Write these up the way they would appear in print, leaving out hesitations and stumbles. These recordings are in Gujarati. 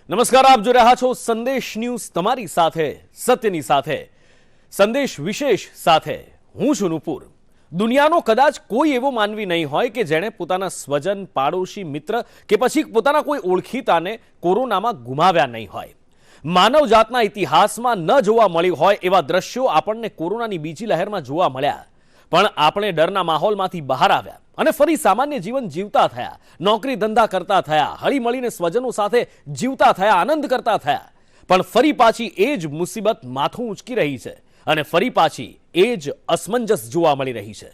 નમસ્કાર, આપ જોઈ રહ્યા છો સંદેશ ન્યૂઝ, તમારી સાથે સત્યની સાથે સંદેશ વિશેષ સાથે હું છું નુપુર। દુનિયાનો કદાચ કોઈ એવો માનવી નહીં હોય કે જેણે પોતાના સ્વજન, પાડોશી, મિત્ર કે પછી પોતાના કોઈ ઓળખીતાને કોરોનામાં ગુમાવ્યા નહીં હોય। માનવજાતના ઇતિહાસમાં ન જોવા મળ્યું હોય એવા દ્રશ્યો આપણને કોરોનાની બીજી લહેરમાં જોવા મળ્યા, પણ આપણે ડરના માહોલમાંથી બહાર આવ્યા અને ફરી સામાન્ય જીવન જીવતા થયા, નોકરી ધંધા કરતા થયા, હળીમળીને સ્વજનો સાથે જીવતા થયા, આનંદ કરતા થયા। પણ ફરી પાછી એ જ મુસીબત માથું ઊંચકી રહી છે અને ફરી પાછી એ જ અસમંજસ જોવા મળી રહી છે।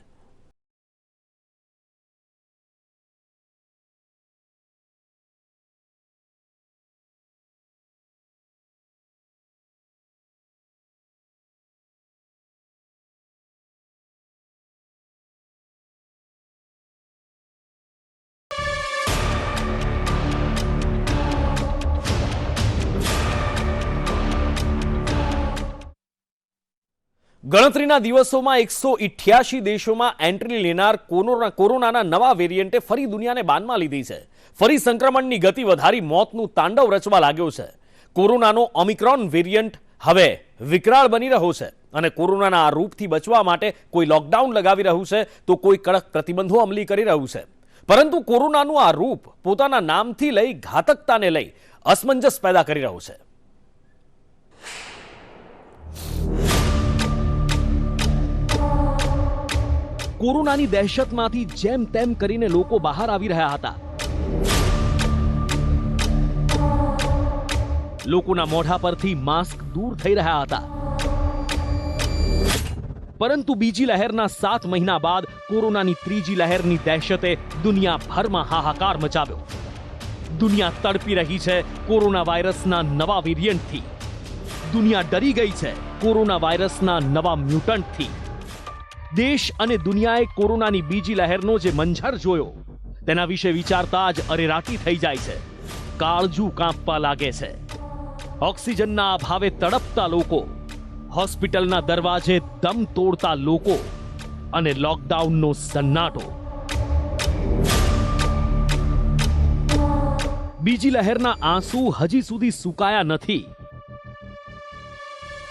ગણતરીના દિવસોમાં 188 દેશોમાં એન્ટ્રી લેનાર કોરોનાના નવા વેરિયન્ટે ફરી દુનિયાને બાનમાં લીધી છે। ફરી સંક્રમણની ગતિ વધારી મોતનું તાંડવ રચવા લાગ્યો છે। કોરોનાનો ઓમિક્રોન વેરિયન્ટ હવે વિકરાળ બની રહ્યો છે અને કોરોનાના આ રૂપથી બચવા માટે કોઈ લોકડાઉન લગાવી રહ્યું છે તો કોઈ કડક પ્રતિબંધો અમલી કરી રહ્યું છે, પરંતુ કોરોનાનું આ રૂપ પોતાના નામથી લઈ ઘાતકતાને લઈ અસમંજસ પેદા કરી રહ્યું છે। કોરોનાની દહેશતમાંથી જેમ તેમ કરીને લોકો બહાર આવી રહ્યા હતા। લોકોના મોઢા પરથી માસ્ક દૂર થઈ રહ્યા હતા, પરંતુ બીજી લહેરના 7 મહિના બાદ કોરોનાની ત્રીજી લહેરની દહેશતે દુનિયાભરમાં હાહાકાર મચાવ્યો। દુનિયા તડપી રહી છે કોરોના વાયરસના નવા વેરિયન્ટથી। દુનિયા ડરી ગઈ છે કોરોના વાયરસના નવા મ્યુટન્ટથી। દેશ અને દુનિયાએ કોરોનાની બીજી લહેરનો જે મંઝર જોયો તેના વિશે વિચારતા જ અરેરાટી થઈ જાય છે। કાળજું કાંપવા લાગે છે। ઓક્સિજનના અભાવે તડપતા લોકો, હોસ્પિટલના દરવાજે દમ તોડતા લોકો અને લોકડાઉનનો સન્નાટો। બીજી લહેરના આંસુ હજી સુધી સુકાયા નથી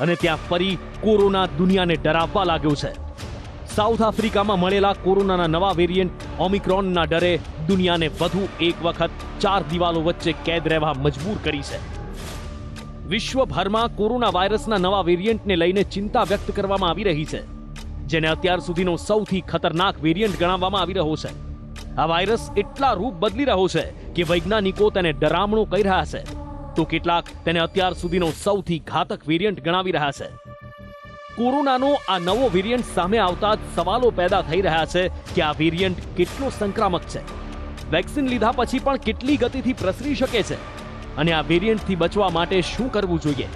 અને ત્યાં ફરી કોરોના દુનિયાને ડરાવવા લાગ્યો છે। સાઉથ આફ્રિકામાં મળેલા કોરોનાના નવા વેરિયન્ટ ઓમિક્રોનના ડરે દુનિયાને વધુ એક વખત 4 દિવાલો વચ્ચે કેદ રહેવા મજબૂર કરી છે। વિશ્વભરમાં કોરોના વાયરસના નવા વેરિયન્ટને લઈને ચિંતા વ્યક્ત કરવામાં આવી રહી છે, જેને અત્યાર સુધીનો સૌથી ખતરનાક વેરિયન્ટ ગણાવવામાં આવી રહ્યો છે। આ વાયરસ એટલા રૂપ બદલી રહ્યો છે કે વૈજ્ઞાનિકો તેને ડરામણો કહી રહ્યા છે, તો કેટલાક તેને અત્યાર સુધીનો સૌથી ઘાતક વેરિયન્ટ ગણાવી રહ્યા છે। કોરોનાનો આ નવો વેરિયન્ટ સામે આવતા જ સવાલો પેદા થઈ રહ્યા છે કે આ વેરિયન્ટ કેટલો સંક્રામક છે, વેક્સિન લીધા પછી પણ કેટલી ગતિથી પ્રસરી શકે છે અને આ વેરિયન્ટથી બચવા માટે શું કરવું જોઈએ।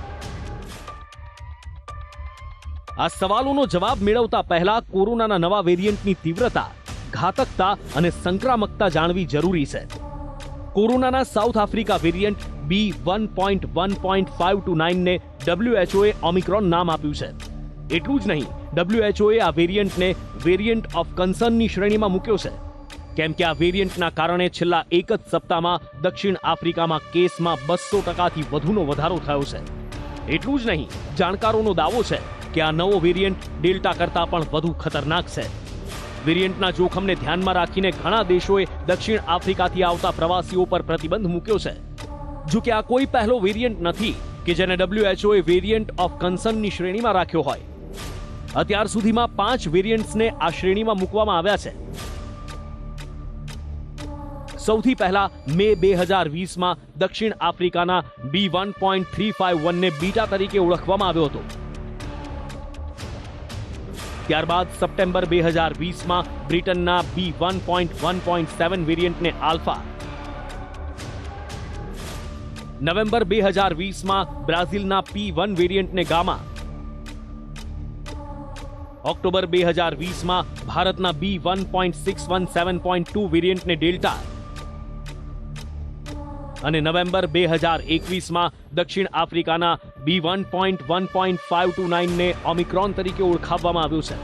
આ સવાલોનો જવાબ મેળવતા પહેલા કોરોનાના નવા વેરિયન્ટની તીવ્રતા, ઘાતકતા અને સંક્રામકતા જાણવી જરૂરી છે। કોરોનાના સાઉથ આફ્રિકા વેરિયન્ટ B1.1.529 ને WHO એ ઓમિક્રોન નામ આપ્યું છે। એટલું જ નહીં, WHO એ આ વેરિયન્ટને વેરિયન્ટ ઓફ કન્સર્નની શ્રેણીમાં મૂક્યો છે, કેમ કે આ વેરિયન્ટના કારણે છેલ્લા એક જ સપ્તાહમાં દક્ષિણ આફ્રિકામાં કેસમાં 200%થી વધુનો વધારો થયો છે। એટલું જ નહીં, જાણકારોનો દાવો છે કે આ નવો વેરિયન્ટ ડેલ્ટા કરતાં પણ વધુ ખતરનાક છે। વેરિયન્ટના જોખમને ધ્યાનમાં રાખીને ઘણા દેશોએ દક્ષિણ આફ્રિકાથી આવતા પ્રવાસીઓ પર પ્રતિબંધ મૂક્યો છે। જો કે આ કોઈ પહેલો વેરિયન્ટ નથી કે જેને WHO એ વેરિયન્ટ ઓફ કન્સર્નની શ્રેણીમાં રાખ્યો હોય। અત્યાર સુધીમાં 5 વેરિયન્ટ્સને આ શ્રેણીમાં મૂકવામાં આવ્યા છે। સૌથી પહેલા મે 2020માં દક્ષિણ આફ્રિકાના B1.351 ને બીટા તરીકે ઓળખવામાં આવ્યો હતો। ત્યારબાદ સપ્ટેમ્બર 2020માં બ્રિટનના B1.1.7 વેરિયન્ટને આલ્ફા, નવેમ્બર 2020માં બ્રાઝિલના P1 વેરિયન્ટને ગામા, ઓક્ટોબર 2020માં ભારતના B1.617.2 વેરિયન્ટને ડેલ્ટા અને નવેમ્બર 2021માં દક્ષિણ આફ્રિકાના B1.1.529 ને ઓમિક્રોન તરીકે ઓળખાવવામાં આવ્યું છે।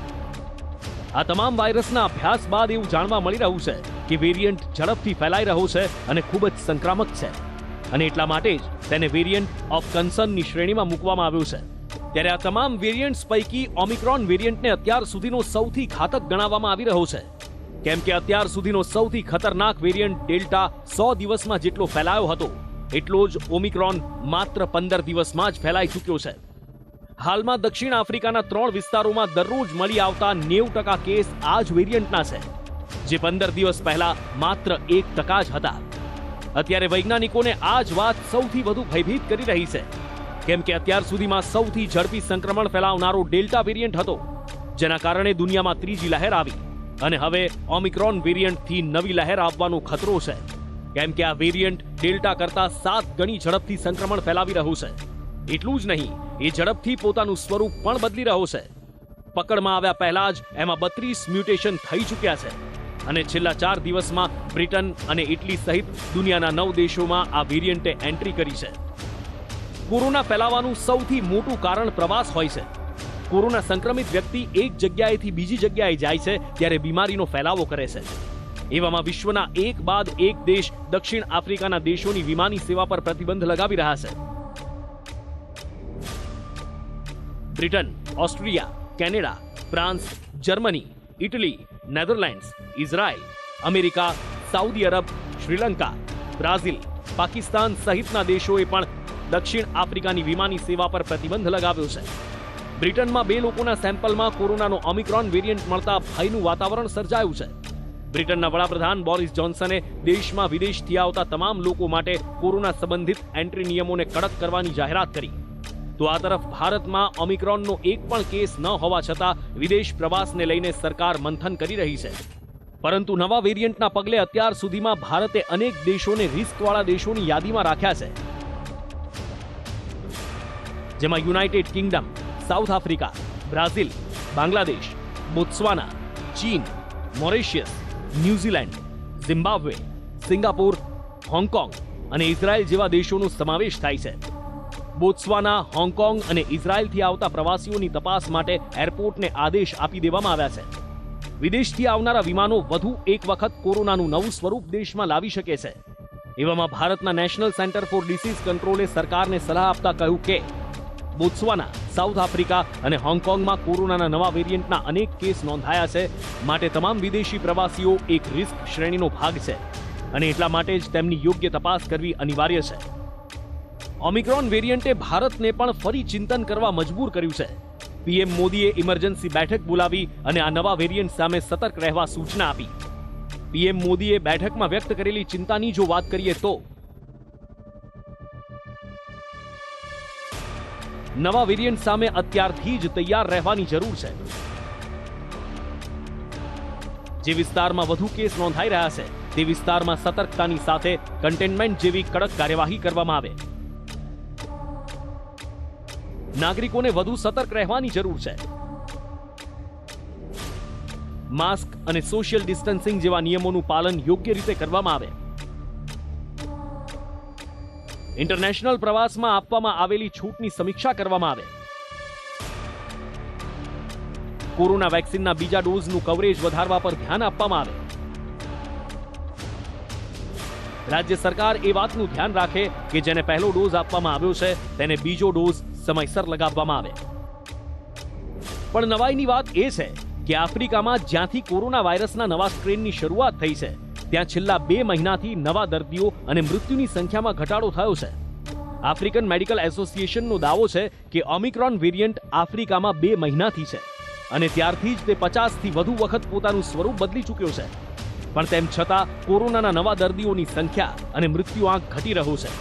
આ તમામ વાયરસના અભ્યાસ બાદ એવું જાણવા મળી રહ્યું છે કે વેરિયન્ટ ઝડપથી ફેલાઈ રહ્યો છે અને ખૂબ જ સંક્રામક છે, અને એટલા માટે જ તેને વેરિયન્ટ ઓફ કન્સર્નની શ્રેણીમાં મૂકવામાં આવ્યું છે. ત્યારે આ તમામ વેરિયન્ટ્સ પૈકી ઓમિક્રોન વેરિયન્ટને અત્યાર સુધીનો સૌથી ઘાતક ગણાવવામાં આવી રહ્યો છે, કેમ કે અત્યાર સુધીનો સૌથી ખતરનાક વેરિયન્ટ ડેલ્ટા 100 દિવસમાં જેટલો ફેલાયો હતો એટલો જ ઓમિક્રોન માત્ર 15 દિવસમાં જ ફેલાઈ ચૂક્યો છે. હાલમાં દક્ષિણ આફ્રિકાના 3 વિસ્તારોમાં દરરોજ મળી આવતા 90% કેસ આ જ વેરિયન્ટના છે, જે 15 દિવસ પહેલા માત્ર 1% જ હતા. અત્યારે વૈજ્ઞાનિકોને આ જ વાત સૌથી વધુ ભયભીત કરી રહી છે, કેમ કે અત્યાર સુધીમાં સૌથી ઝડપી સંક્રમણ ફેલાવનારો ડેલ્ટા વેરિયન્ટ હતો, જેના કારણે દુનિયામાં ત્રીજી લહેર આવી અને હવે ઓમિક્રોન વેરિયન્ટથી નવી લહેર આવવાનો ખતરો છે, કેમ કે આ વેરિયન્ટ ડેલ્ટા કરતા 7 ગણી ઝડપથી સંક્રમણ ફેલાવી રહ્યું છે. એટલું જ નહીં, એ ઝડપથી પોતાનું સ્વરૂપ પણ બદલી રહ્યો છે. પકડમાં આવ્યા પહેલા જ એમાં 32 મ્યુટેશન થઈ ચૂક્યા છે અને છેલ્લા 4 દિવસમાં બ્રિટન અને ઇટલી સહિત દુનિયાના 9 દેશોમાં આ વેરિયન્ટે એન્ટ્રી કરી છે. કોરોના ફેલાવાનું સૌથી મોટું કારણ પ્રવાસ હોય છે. કોરોના સંક્રમિત વ્યક્તિ એક જગ્યાએથી બીજી જગ્યાએ જાય છે ત્યારે બીમારીનો ફેલાવો કરે છે. એવામાં વિશ્વના એક બાદ એક દેશ દક્ષિણ આફ્રિકાના દેશોની વિમાની સેવા પર પ્રતિબંધ લગાવી રહ્યા છે. Britain, Austria, Canada, France, Germany, Italy, Netherlands, Israel, America, Saudi Arab, Sri Lanka, Brazil, Pakistan સહિતના દેશોએ પણ દક્ષિણ આફ્રિકાની વિમાની સેવા પર પ્રતિબંધ લગાવ્યો છે. બ્રિટનમાં 2 લોકોના સેમ્પલમાં કોરોનાનો ઓમિક્રોન વેરિયન્ટ મળતા ભયનું વાતાવરણ સર્જાયું છે. બ્રિટનના વડાપ્રધાન બોરિસ જોન્સને દેશમાં વિદેશથી આવતા તમામ લોકો માટે કોરોના સંબંધિત એન્ટ્રી નિયમોને કડક કરવાની જાહેરાત કરી. તો આ તરફ ભારતમાં ઓમિક્રોનનો એક પણ કેસ ન હોવા છતાં વિદેશ પ્રવાસને લઈને સરકાર મંથન કરી રહી છે. પરંતુ નવા વેરિયન્ટના પગલે અત્યાર સુધીમાં ભારતે અનેક દેશોને રિસ્કવાળા દેશોની યાદીમાં રાખ્યા છે, જેમાં United Kingdom, South Africa, Brazil, Bangladesh, Botswana, ચીન, Mauritius, New Zealand, Zimbabwe, Singapore, Hong Kong અને ઇઝરાયલ જેવા દેશોનો સમાવેશ થાય છે. બોત્સવાના, હોંગકોંગ અને ઇઝરાયલથી આવતા પ્રવાસીઓની તપાસ માટે એરપોર્ટને આદેશ આપી દેવામાં આવ્યા છે. વિદેશથી આવનારા વિમાનો વધુ એક વખત કોરોનાનું નવું સ્વરૂપ દેશમાં લાવી શકે છે. એવામાં ભારતના નેશનલ સેન્ટર ફોર ડિસીઝ કંટ્રોલે સરકારને સલાહ આપતા કહ્યું કે બોત્સવાના, સાઉથ આફ્રિકા અને હોંગકોંગમાં કોરોનાના નવા વેરિયન્ટના અનેક કેસ નોંધાયા છે, માટે તમામ વિદેશી પ્રવાસીઓ એક રિસ્ક શ્રેણીનો ભાગ છે અને એટલા માટે જ તેમની યોગ્ય તપાસ કરવી અનિવાર્ય છે. ઓમિક્રોન વેરિયન્ટે ભારતને પણ ફરી ચિંતન કરવા મજબૂર કર્યું છે. પીએમ મોદીએ ઇમરજન્સી બેઠક બોલાવી અને આ નવા વેરિયન્ટ સામે સતર્ક રહેવા સૂચના આપી. પીએમ મોદીએ બેઠકમાં વ્યક્ત કરેલી ચિંતાની જો વાત કરીએ તો નવા વેરિયન્ટ સામે અત્યારથી જ તૈયાર રહેવાની જરૂર છે. જે વિસ્તારમાં વધુ કેસ નોંધાઈ રહ્યા છે તે વિસ્તારમાં સતર્કતાની સાથે કન્ટેનમેન્ટ જેવી કડક કાર્યવાહી કરવામાં આવે. નાગરિકોને વધુ સતર્ક રહેવાની જરૂર છે. માસ્ક અને સોશિયલ ડિસ્ટન્સિંગ જેવા નિયમોનું પાલન યોગ્ય રીતે કરવામાં આવે. ઇન્ટરનેશનલ પ્રવાસમાં આપવામાં આવેલી છૂટની સમીક્ષા કરવામાં આવે. કોરોના વેક્સિનના બીજા ડોઝનું કવરેજ વધારવા પર ધ્યાન આપવામાં આવે. રાજ્ય સરકાર એ વાતનું ધ્યાન રાખે કે જેને પહેલો ડોઝ આપવામાં આવ્યો છે તેને બીજો ડોઝ સમયસર લગાવવામાં આવે. પણ નવાઈની વાત એ છે કે આફ્રિકામાં જ્યાંથી કોરોના વાયરસના નવા સ્ટ્રેનની શરૂઆત થઈ છે ત્યાં છેલ્લા 2 મહિનાથી નવા દર્દીઓ અને મૃત્યુની સંખ્યામાં ઘટાડો થયો છે. આફ્રિકન મેડિકલ એસોસિએશનનો દાવો છે કે ઓમિક્રોન વેરિયન્ટ આફ્રિકામાં 2 મહિનાથી છે અને ત્યારથી જ તે 50થી વધુ વખત પોતાનું સ્વરૂપ બદલી ચૂક્યો છે. પણ તેમ છતાં કોરોનાના નવા દર્દીઓની સંખ્યા અને મૃત્યુઆંક ઘટી રહ્યો છે,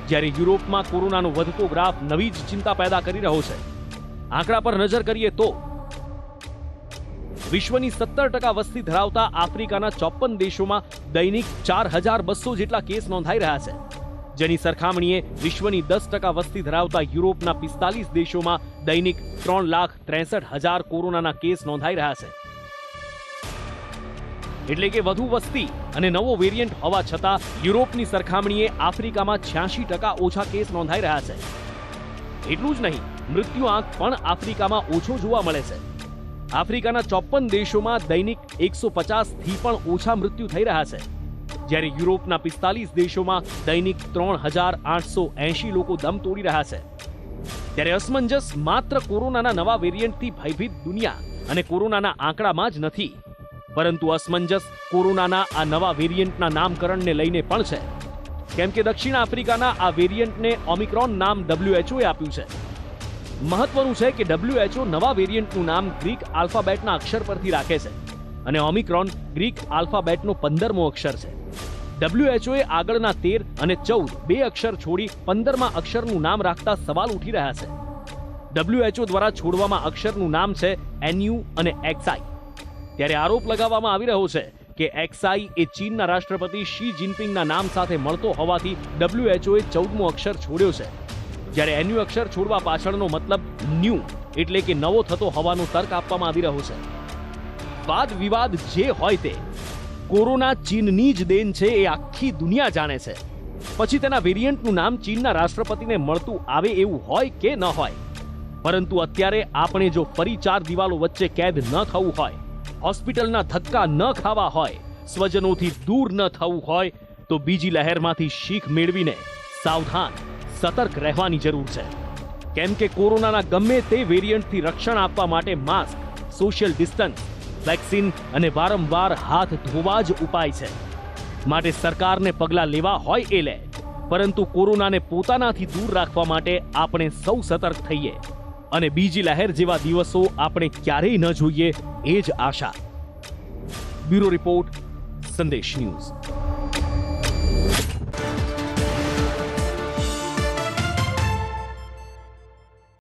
જ્યારે યુરોપમાં કોરોનાનો વધતો ગ્રાફ નવી જ ચિંતા પેદા કરી રહ્યો છે. આંકડા પર નજર કરીએ તો વિશ્વની 17% વસ્તી ધરાવતા આફ્રિકાના 54 દેશોમાં દૈનિક 4200 જેટલા કેસ નોંધાઈ રહ્યા છે, જેની સરખામણીએ વિશ્વની 10% વસ્તી ધરાવતા યુરોપના 45 દેશોમાં દૈનિક 3,63,000 કોરોનાના કેસ નોંધાઈ રહ્યા છે. એટલે કે વધુ વસ્તી અને નવો વેરિયન્ટ હોવા છતાં યુરોપની સરખામણીએ આફ્રિકામાં 86% ઓછા કેસ નોંધાઈ રહ્યા છે. એટલું જ નહીં, મૃત્યુઆંક પણ આફ્રિકામાં ઓછો જોવા મળે છે. આફ્રિકાના 54 દેશોમાં દૈનિક 150થી પણ ઓછા મૃત્યુ થઈ રહ્યા છે. જ્યારે યુરોપના 45 દેશોમાં દૈનિક 3,880 લોકો દમ તોડી રહ્યા છે. ત્યારે અસમંજસ માત્ર કોરોનાના નવા વેરિયન્ટથી ભયભીત દુનિયા અને કોરોનાના આંકડામાં જ નથી, પરંતુ અસમંજસ કોરોનાના આ નવા વેરિયન્ટના નામકરણને લઈને પણ છે. કેમ કે દક્ષિણ આફ્રિકાના આ વેરિયન્ટને ઓમિક્રોન નામ WHO આપ્યું છે. મહત્વનું છે કે WHO નવા વેરિયન્ટનું નામ ગ્રીક આલ્ફાબેટના અક્ષર પરથી રાખે છે અને ઓમિક્રોન ગ્રીક આલ્ફાબેટનો 15મો અક્ષર છે. WHO આગળના 13 અને 14 બે અક્ષર છોડી 15મા અક્ષરનું નામ રાખતા સવાલ ઉઠી રહ્યા છે. WHO દ્વારા છોડવામાં અક્ષરનું નામ છે NU અને XI. ત્યારે આરોપ લગાવવામાં આવી રહ્યો છે કે XI એ ચીનના રાષ્ટ્રપતિ શી જિનપિંગના નામ સાથે મળતો હોવાથી WHO એ 14મો અક્ષર છોડ્યો છે. જ્યારે NU અક્ષર છોડવા પાછળનો મતલબ ન્યૂ એટલે કે નવો થતો હોવાનો તર્ક આપવામાં આવી રહ્યો છે. વાદ વિવાદ જે હોય તે, કોરોના ચીનની જ દેન છે એ આખી દુનિયા જાણે છે. પછી તેના વેરિયન્ટનું નામ ચીનના રાષ્ટ્રપતિને મળતું આવે એવું હોય કે ન હોય, પરંતુ અત્યારે આપણે જો ફરી 4 દિવાલો વચ્ચે કેદ ન થવું હોય, હોસ્પિટલના ધક્કા ન ખાવા હોય, સ્વજનોથી દૂર ન થવું હોય, તો બીજી લહેરમાંથી શીખ મેળવીને સાવધાન સતર્ક રહેવાની જરૂર છે. કેમ કે કોરોનાના ગમે તે વેરિયન્ટથી રક્ષણ આપવા માટે માસ્ક, સોશિયલ ડિસ્ટન્સ, વેક્સિન અને વારંવાર હાથ ધોવા જ ઉપાય છે. માટે સરકારને પગલાં લેવા હોય એ લે, પરંતુ કોરોનાને પોતાનાથી દૂર રાખવા માટે આપણે સૌ સતર્ક થઈએ અને બીજી લહેર જેવા દિવસો આપણે ક્યારેય ન જોઈએ એ જ આશા. બ્યુરો રિપોર્ટ, સંદેશ ન્યૂઝ.